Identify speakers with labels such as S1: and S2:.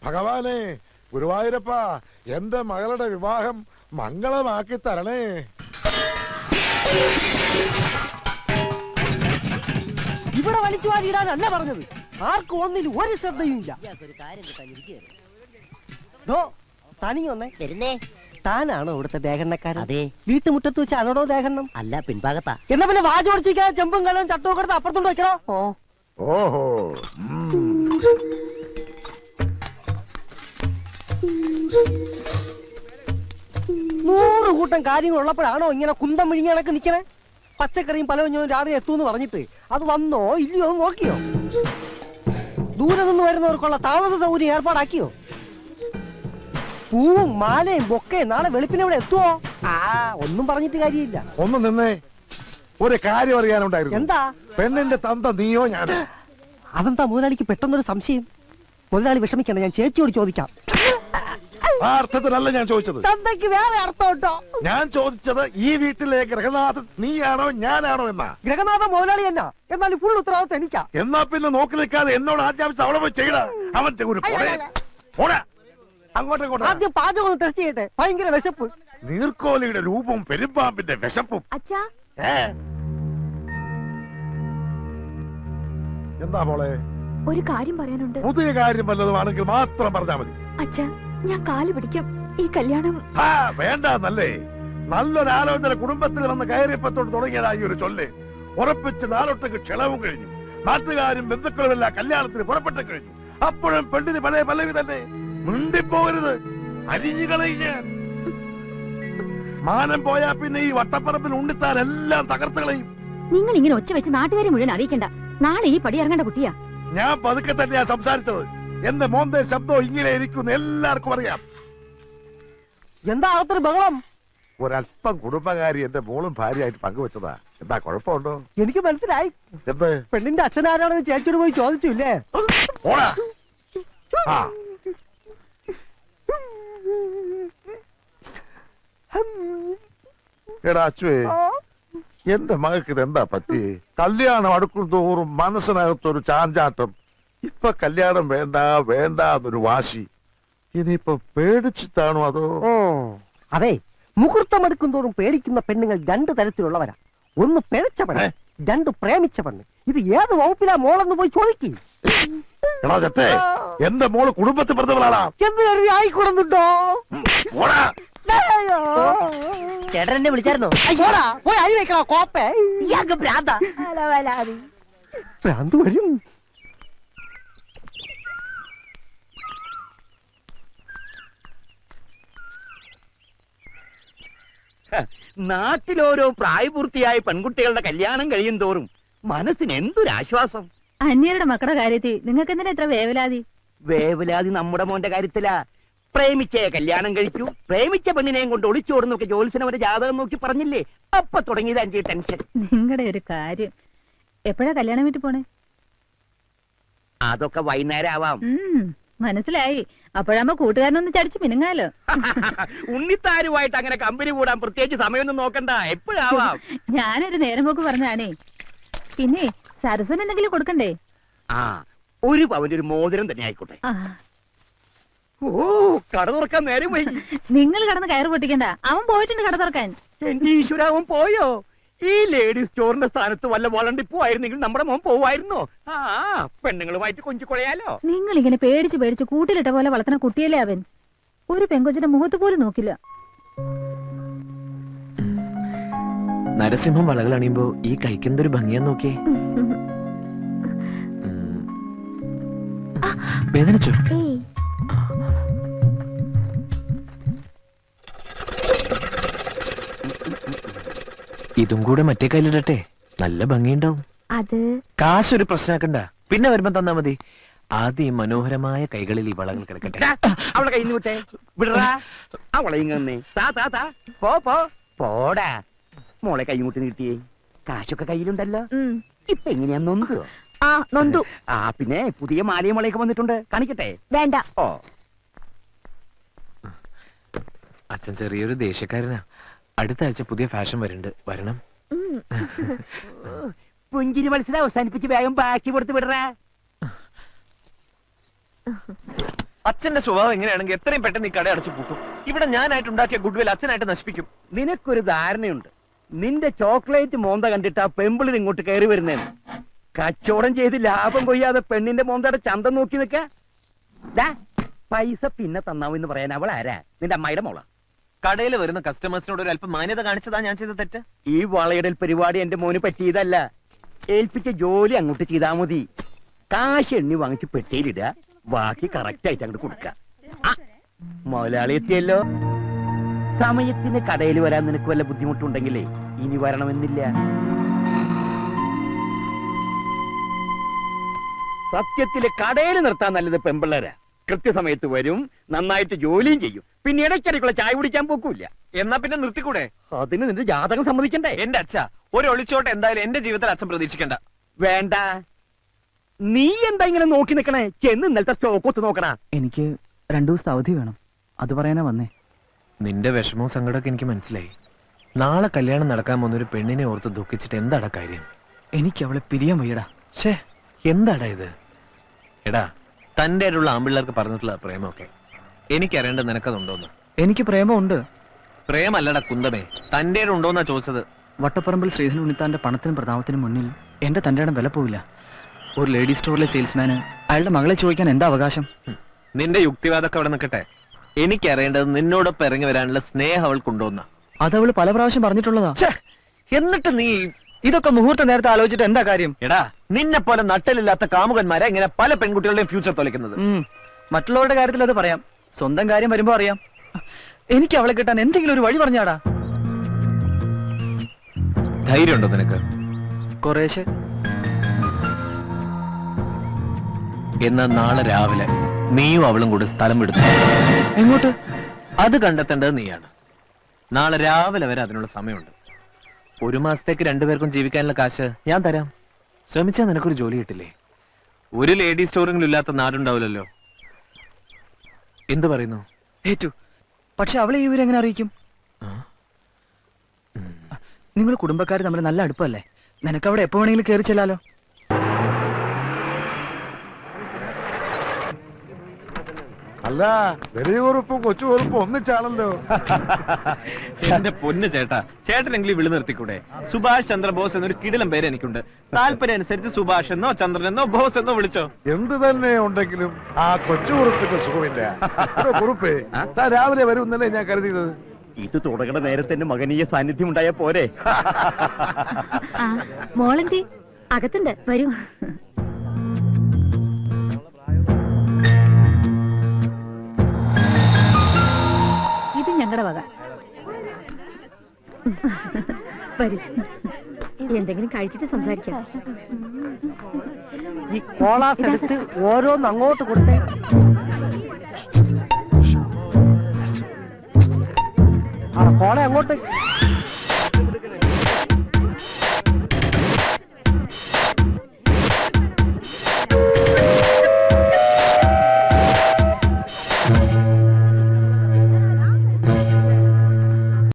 S1: ഭഗവാനെ, ഗുരുവായൂരപ്പ, എന്റെ മകളുടെ വിവാഹം മംഗളമാക്കി തരണേ.
S2: ഇവിടെ വലിച്ചു വാരിയിടാനല്ല പറഞ്ഞത്. ആർക്കും ഒന്നിലും ഒരു ശ്രദ്ധയും ഇല്ല. തനിയൊന്നേ
S3: വരുന്നേ.
S2: താനാണോ ഇവിടുത്തെ ദേഹണ്ണക്കാരൻ?
S3: അതെ.
S2: വീട്ടുമുറ്റത്ത് വെച്ചാണോ ദേഹണ്ണം?
S3: അല്ല, പിൻഭാഗത്താ.
S2: എന്നാ പിന്നെ വാചോടിച്ചിരിക്കാതെ ചെമ്പും കലവും ചട്ടവും കൊടുത്ത് അപ്പുറത്തോണ്ട് വെക്കണോ?
S1: ഓഹോ.
S2: 100 കൂട്ടം കാര്യങ്ങൾ ഉള്ളപ്പോഴാണോ ഇങ്ങനെ കുന്തം വിഴിഞ്ഞ കണക്ക് നിക്കണേ? പച്ചക്കറിയും പലവഞ്ഞവും രാവിലെ എത്തൂന്ന് പറഞ്ഞിട്ട് അത് വന്നോ ഇല്ലയോ നോക്കിയോ? ദൂരെ നിന്ന് വരുന്നവർക്കുള്ള താമസ സൗകര്യം ഏർപ്പാടാക്കിയോ? പൂവും മാലയും ബൊക്കയും നാളെ വെളുപ്പിനെ ഇവിടെ എത്തുവോ? ഒന്നും പറഞ്ഞിട്ട് കാര്യമില്ല.
S1: ഒന്ന് നിന്നേ, ഒരു കാര്യം അറിയാനുണ്ടായിരുന്നു.
S2: എന്താ?
S1: പെണ്ണിന്റെ തന്ത നീയോ ഞാനോ?
S2: അതെന്താ മുതലാളിക്ക് പെട്ടെന്നൊരു സംശയം? മുതലാളി വിഷമിക്കണ്ട, ഞാൻ ചേച്ചിയോട് ചോദിക്കാം.
S1: ആ അർത്ഥത്തിലല്ല ഞാൻ ചോദിച്ചത്.
S2: തന്തയ്ക്ക് വേറെ അർത്ഥം കേട്ടോ.
S1: ഞാൻ ചോദിച്ചത് ഈ വീട്ടിലെ ഗ്രഹനാഥൻ നീയാണോ ഞാനാണോ എന്നാ.
S2: ഗ്രഹനാഥൻ മുതലാളി എന്നാ, എന്നാലും ഫുൾ ഉത്തരവാദിത്തം എനിക്കാ.
S1: എന്നാ പിന്നെ നോക്കി നിൽക്കാതെ എന്നോട് ആജ്ഞാപിച്ച് അവിടെ പോയി ചെയ്യണ. അവന്റെ ഒരു അങ്ങോട്ടും
S2: ആദ്യം പാചകം ഒന്ന് ടെസ്റ്റ് ചെയ്യട്ടെ. ഭയങ്കര വിശപ്പ്.
S1: നീർക്കോലിയുടെ രൂപവും പെരുമ്പാമ്പിന്റെ വിശപ്പും. എന്താ മോളെ?
S4: ഒരു കാര്യം പറയാനുണ്ട്.
S1: പുതിയ കാര്യം വല്ലതുമാണെങ്കിൽ മാത്രം പറഞ്ഞാൽ മതി.
S4: അച്ഛാ, ഞാൻ കാല് പിടിക്കാം. ഈ കല്യാണം
S1: വേണ്ടല്ലേ. നല്ലൊരാലോചന കുടുംബത്തിൽ വന്ന് കയറിയപ്പത്തോട് തുടങ്ങിയതായി ഒരു ചൊല്ല്. ഉറപ്പിച്ച് നാളൊട്ടേക്ക് ക്ഷണവും കഴിഞ്ഞു. നാട്ടുകാരും ബന്ധുക്കളും എല്ലാം കല്യാണത്തിന് പുറപ്പെട്ടു കഴിഞ്ഞു. അപ്പോഴും പെണ്ണിന് പഴയ പല്ലവി തന്നെ. മിണ്ടിപ്പോകരുത്, അരിഞ്ഞുകളഞ്ഞ്. മാനം പോയാ പിന്നെ ഈ വട്ടപ്പറപ്പിൽ ഉണ്ണിത്താൻ എല്ലാം തകർത്ത് കളയും.
S4: നിങ്ങൾ ഇങ്ങനെ ഒച്ച വെച്ച് നാട്ടുകാരെ മുഴുവൻ അറിയിക്കണ്ട. നാളെ ഈ പടി ഇറങ്ങേണ്ട കുട്ടിയാ.
S1: ഞാൻ പതുക്കെ തന്നെയാ സംസാരിച്ചത്. എന്റെ മോന്റെ ശബ്ദം ഇങ്ങനെ ഇരിക്കുന്ന എല്ലാവർക്കും അറിയാം.
S2: എന്താ അകത്തൊരു ബഹളം?
S1: ഒരല്പം കുടുംബകാരി എന്റെ മോളും ഭാര്യയായിട്ട് പങ്കുവെച്ചതാ. എന്താ കുഴപ്പമുണ്ടോ?
S2: എനിക്ക് മനസ്സിലായി.
S1: എന്ത്?
S2: പെണ്ണിന്റെ അച്ഛനാരാണെന്ന് ചേച്ചിയോട് പോയി ചോദിച്ചില്ലേ?
S1: എടാ അച്ചുവേ, എന്റെ മകൾക്ക് ഇതെന്താ പറ്റി? കല്യാണം അടുക്കും തോറും മനസ്സിനകത്തൊരു ചാഞ്ചാട്ടം. ഇപ്പൊ കല്യാണം വേണ്ട വേണ്ട എന്നൊരു വാശി. ഇനിയിപ്പൊ പേടിച്ചിട്ടാണോ അതോ?
S2: അതെ, മുഹൂർത്തം എടുക്കും തോറും പേടിക്കുന്ന പെണ്ണുങ്ങൾ 2 തരത്തിലുള്ളവരാ. ഒന്ന് പിഴച്ച പെണ്ണ്, 2 പ്രേമിച്ച പെണ്ണ്. ഇത് ഏത് വകുപ്പിലാ മോളെന്ന് പോയി ചോദിക്കും.
S1: എന്റെ മോള് കുടുംബത്തിൽ പറഞ്ഞവളാണ്
S2: എന്ന് കരുതി ആയിക്കൂടുന്നുണ്ടോ?
S3: ചേട്ടൻ എന്നെ വിളിച്ചായിരുന്നോ?
S2: പോയി അരി വെക്കണോ കോപ്പേ?
S3: ഭ്രാന്ത്
S2: വരും.
S5: നാട്ടിലോരോ പ്രായപൂർത്തിയായ പെൺകുട്ടികളുടെ കല്യാണം കഴിയും തോറും മനസ്സിന് എന്തൊരാശ്വാസം.
S4: അന്യരുടെ മക്കളുടെ കാര്യത്തിൽ നിങ്ങൾക്ക് എന്തിനാ ഇത്ര വേവലാതി?
S5: വേവലാതി നമ്മുടെ മോന്റെ കാര്യത്തിലാ. പ്രേമിച്ചേ കല്യാണം കഴിച്ചു, പ്രേമിച്ച പെണ്ണിനെയും കൊണ്ട് ഒളിച്ചോടുന്നൊക്കെ ജോത്സ്യനവരെ ജാതകം നോക്കി പറഞ്ഞില്ലേ? അപ്പൊ തുടങ്ങിയത് അഞ്ച് ടെൻഷൻ.
S4: നിങ്ങളുടെ ഒരു കാര്യം. എപ്പോഴാ കല്യാണം വീട്ടിൽ പോണേ?
S5: അതൊക്കെ വൈകുന്നേരം ആവാം.
S4: മനസ്സിലായി. അപ്പോഴാകുമ്പോ കൂട്ടുകാരനൊന്ന് ചടിച്ചു മിനുങ്ങാലോ.
S5: ഉണ്ണിത്താരുമായിട്ട് അങ്ങനെ കമ്പനി കൂടാൻ പ്രത്യേകിച്ച് സമയമൊന്നും നോക്കണ്ട, എപ്പോഴാവാം.
S4: ഞാനൊരു നേരം പോക്ക് പറഞ്ഞാണേ. പിന്നെ സരസ്വന് എന്തെങ്കിലും കൊടുക്കണ്ടേ?
S5: ഒരു പവന്റെ ഒരു മോതിരം തന്നെ ആയിക്കോട്ടെ. ഓ, കട തുറക്കാൻ നേരം പോയി.
S4: നിങ്ങൾ കടന്ന് കയറ് പൊട്ടിക്കണ്ട. അവൻ പോയിട്ടുണ്ട് കട തുറക്കാൻ.
S5: എന്റെ ഈശ്വര, അവൻ പോയോ? ഈ ലേഡി സ്റ്റോറിന്റെ സ്ഥാനത്ത് വല്ല വളണ്ടിപ്പോ ആയിരുന്നെങ്കിൽ നമ്മുടെ മോൻ പോവായിരുന്നോ? പെണ്ണുങ്ങളുമായിട്ട് കൊഞ്ചിക്കൊഴയാലോ.
S4: നിങ്ങൾ ഇങ്ങനെ പേടിച്ച് പേടിച്ച് കൂട്ടിലിട്ട പോലെ വളർത്തുന്ന കുട്ടിയല്ലേ അവൻ. ഒരു പെങ്കൊച്ചിന്റെ മുഖത്ത് പോലും നോക്കില്ല.
S6: നരസിംഹം വളകൾ അണിയുമ്പോ ഈ കൈക്കെന്തൊരു ഭംഗിയാന്ന് നോക്കിയേ. വേദനിച്ചോ? ഇതും കൂടെ മറ്റേ കയ്യിലിടട്ടെ, നല്ല ഭംഗിയുണ്ടാവും.
S4: അത്
S6: കാശൊരു പ്രശ്നമാക്കണ്ട, പിന്നെ വരുമ്പോ തന്നാ മതി. ആദ്യം മനോഹരമായ കൈകളിൽ ഈ വളകൾ കിടക്കട്ടെ.
S5: അവളെ കൈ വിട്ടേ, വിടറാ. അവളെ ഇങ്ങനെ പോടാ. മോളെ കൈമുട്ടി കിട്ടിയേ. കാശൊക്കെ കയ്യിലുണ്ടല്ലോ. ഇപ്പൊ എങ്ങനെയാ നൊന്തോ?
S4: നൊന്തു.
S5: പിന്നെ പുതിയ മാലയും വളയൊക്കെ വന്നിട്ടുണ്ട്, കാണിക്കട്ടെ?
S4: വേണ്ട.
S6: അച്ഛൻ ചെറിയൊരു ദേഷ്യക്കാരനാ. അടുത്ത ആഴ്ച പുതിയ ഫാഷൻ വരുന്നുണ്ട്, വരണം.
S5: പുഞ്ചിരി മത്സരം അവസാനിപ്പിച്ച് വേഗം ബാക്കി കൊടുത്ത് വിടറാ.
S6: അച്ഛന്റെ സ്വഭാവം എങ്ങനെയാണെങ്കിൽ എത്രയും പെട്ടെന്ന് ഈ കട അടച്ചു പൂട്ടും. ഇവിടെ ഞാനായിട്ട് ഉണ്ടാക്കിയ ഗുഡ്വിൽ അച്ഛനായിട്ട് നശിപ്പിക്കും.
S5: നിനക്കൊരു ധാരണയുണ്ട്, നിന്റെ ചോക്ലേറ്റ് മോന്ത കണ്ടിട്ട് ആ പെമ്പിളിൽ ഇങ്ങോട്ട് കയറി വരുന്നേന്ന്. കച്ചവടം ചെയ്ത് ലാഭം കൊയ്യാതെ പെണ്ണിന്റെ മോന്തയുടെ ചന്തം നോക്കി നിക്ക. പൈസ പിന്നെ തന്നാവെന്ന് പറയാൻ അവൾ ആരാ? നിന്റെ അമ്മായിയുടെ മോള.
S6: കടയിൽ വരുന്ന കസ്റ്റമേഴ്സിനോട് ഒരു അല്പം മാന്യത കാണിച്ചതാ ഞാൻ ചെയ്ത തെറ്റ്.
S5: ഈ വളയിടൽ പരിപാടി എന്റെ മോന് പറ്റിയതല്ല. ഏൽപ്പിച്ച ജോലി അങ്ങോട്ട് ചെയ്താ മതി. കാശ് എണ്ണി വാങ്ങിച്ച് പെട്ടിയിലിടുക, ബാക്കി കറക്റ്റ് ആയിട്ട് അങ്ങോട്ട് കൊടുക്ക. മുതലാളി എത്തിയല്ലോ. സമയത്തിന് കടയിൽ വരാൻ നിനക്ക് വല്ല ബുദ്ധിമുട്ടുണ്ടെങ്കിലേ ഇനി വരണമെന്നില്ല. സത്യത്തില് കടയിൽ നിർത്താൻ നല്ലത് പെമ്പിള്ളേരാ. കൃത്യസമയത്ത് വരും, നന്നായിട്ട് ജോലിയും ചെയ്യും, പിന്നെ ഇടയ്ക്കിടയ്ക്കുള്ള ചായ കുടിക്കാൻ പോക്കൂല്ല.
S6: എന്നാ പിന്നെ നിർത്തിക്കൂടെ?
S5: അതിന് നിന്റെ ജാതകം സമ്മതിക്കണ്ടേ?
S6: എന്റെ അച്ഛ, ഒരു ഒളിച്ചോട്ട് എന്തായാലും എന്റെ ജീവിതത്തിൽ അച്ഛൻ പ്രതീക്ഷിക്കണ്ട.
S5: വേണ്ട. നീ എന്താ ഇങ്ങനെ നോക്കി നിക്കണേ? ചെന്ന് ഇന്നലത്തെ സ്റ്റോക്ക് ഒത്ത് നോക്കണ.
S7: എനിക്ക് 2 ദിവസത്തെ അവധി വേണം, അത് പറയാനാ വന്നേ.
S6: നിന്റെ വിഷമവും സങ്കടമൊക്കെ എനിക്ക് മനസ്സിലായി. നാളെ കല്യാണം നടക്കാൻ പോകുന്ന ഒരു പെണ്ണിനെ ഓർത്ത് ദുഃഖിച്ചിട്ട് എന്താടാ കാര്യം?
S7: എനിക്ക് അവളെ പിരിയാൻ വയ്യടാ.
S6: ഷേ, എന്താടാ ഇത്? എടാ, തന്റെ ആയിട്ടുള്ള ആമ്പിള്ളേർക്ക് പറഞ്ഞിട്ടുള്ള പ്രേമമൊക്കെ എനിക്കറിയേണ്ടത് നിനക്കതുണ്ടോന്ന്?
S7: എനിക്ക് പ്രേമമുണ്ട്.
S6: പ്രേമല്ലടാ കുന്തമേ, തന്റെ ഉണ്ടോന്നാ ചോദിച്ചത്.
S7: വട്ടപ്പറമ്പിൽ ശ്രീധരൻ ഉണ്ണിത്താന്റെ പണത്തിനും പ്രതാപത്തിനും മുന്നിൽ എന്റെ തന്റെ ഇടം വില പോവില്ല. ഒരു ലേഡി സ്റ്റോറിലെ സെയിൽസ്മാന് അയാളുടെ മകളെ ചോദിക്കാൻ എന്താ അവകാശം?
S6: നിന്റെ യുക്തിവാദമൊക്കെ അവിടെ നിൽക്കട്ടെ. എനിക്കറിയേണ്ടത് നിന്നോടൊപ്പം ഇറങ്ങി വരാനുള്ള സ്നേഹം അവൾക്കുണ്ടോന്നാ.
S7: അതവള് പല പ്രാവശ്യം പറഞ്ഞിട്ടുള്ളതാ.
S6: എന്നിട്ട് നീ
S7: ഇതൊക്കെ മുഹൂർത്ത നേരത്തെ ആലോചിച്ചിട്ട് എന്താ കാര്യം?
S6: എടാ, നിന്നെ പോലെ നട്ടലില്ലാത്ത കാമുകന്മാരെ ഇങ്ങനെ പല പെൺകുട്ടികളുടെയും ഫ്യൂച്ചർ തൊലക്കുന്നത്.
S7: മറ്റുള്ളവരുടെ കാര്യത്തിൽ അത് പറയാം, സ്വന്തം കാര്യം വരുമ്പോ അറിയാം. എനിക്ക് അവളെ കിട്ടാൻ എന്തെങ്കിലും ഒരു വഴി പറഞ്ഞാടാ.
S6: ധൈര്യമുണ്ടോ നിനക്ക്?
S7: കുറേശ്ശെ.
S6: എന്നാ നാളെ രാവിലെ നീയും അവളും കൂടെ സ്ഥലം വിടുന്നു.
S7: എങ്ങോട്ട്?
S6: അത് കണ്ടെത്തേണ്ടത് നീയാണ്. നാളെ രാവിലെ വരെ അതിനുള്ള സമയമുണ്ട്. 1 മാസത്തേക്ക് 2 പേർക്കും ജീവിക്കാനുള്ള കാശ് ഞാൻ തരാം. ശ്രമിച്ചാൽ നിനക്കൊരു ജോലി കിട്ടില്ലേ? ഒരു ലേഡി സ്റ്റോറിംഗിലും ഇല്ലാത്ത നാടുണ്ടാവില്ലല്ലോ. എന്ത് പറയുന്നു?
S7: ഏറ്റു. പക്ഷെ അവളെ ഈ വിവരം എങ്ങനെ അറിയിക്കും? നിങ്ങൾ കുടുംബക്കാർ തമ്മിൽ നല്ല അടുപ്പല്ലേ? നിനക്ക് അവിടെ എപ്പോ വേണമെങ്കിലും കയറി ചെല്ലാലോ.
S1: അല്ല, വലിയ കുറുപ്പും കൊച്ചു കുറുപ്പും ഒന്നിച്ചാണല്ലോ.
S6: എന്റെ പൊന്ന് ചേട്ടാ, ചേട്ടനെങ്കിലും വിളി നിർത്തിക്കൂടെ? സുഭാഷ് ചന്ദ്രബോസ് എന്നൊരു കിടിലം പേര് എനിക്കുണ്ട്. താല്പര്യം അനുസരിച്ച് സുഭാഷ് എന്നോ ചന്ദ്രൻ എന്നോ ബോസ് എന്നോ വിളിച്ചോ.
S1: എന്ത് തന്നെ ഉണ്ടെങ്കിലും ആ കൊച്ചു കുറുപ്പിന്റെ സുഖമില്ല. കുറുപ്പേ, താൻ രാവിലെ വരുമെന്നല്ലേ ഞാൻ കരുതിയത്.
S5: ഇത് തുടങ്ങുന്ന നേരത്തെ എന്റെ മകനീയ സാന്നിധ്യം ഉണ്ടായ പോരെ?
S4: മോളെന്തി അകത്തുണ്ട്, വരൂ. ഇത് ഞങ്ങളുടെ വക. വരൂ, എന്തെങ്കിലും കഴിച്ചിട്ട് സംസാരിക്കാം.
S2: ഈ കോളാസ് എടുത്ത് ഓരോന്ന് അങ്ങോട്ട് കൊടുത്തേ. ആ കോള അങ്ങോട്ട്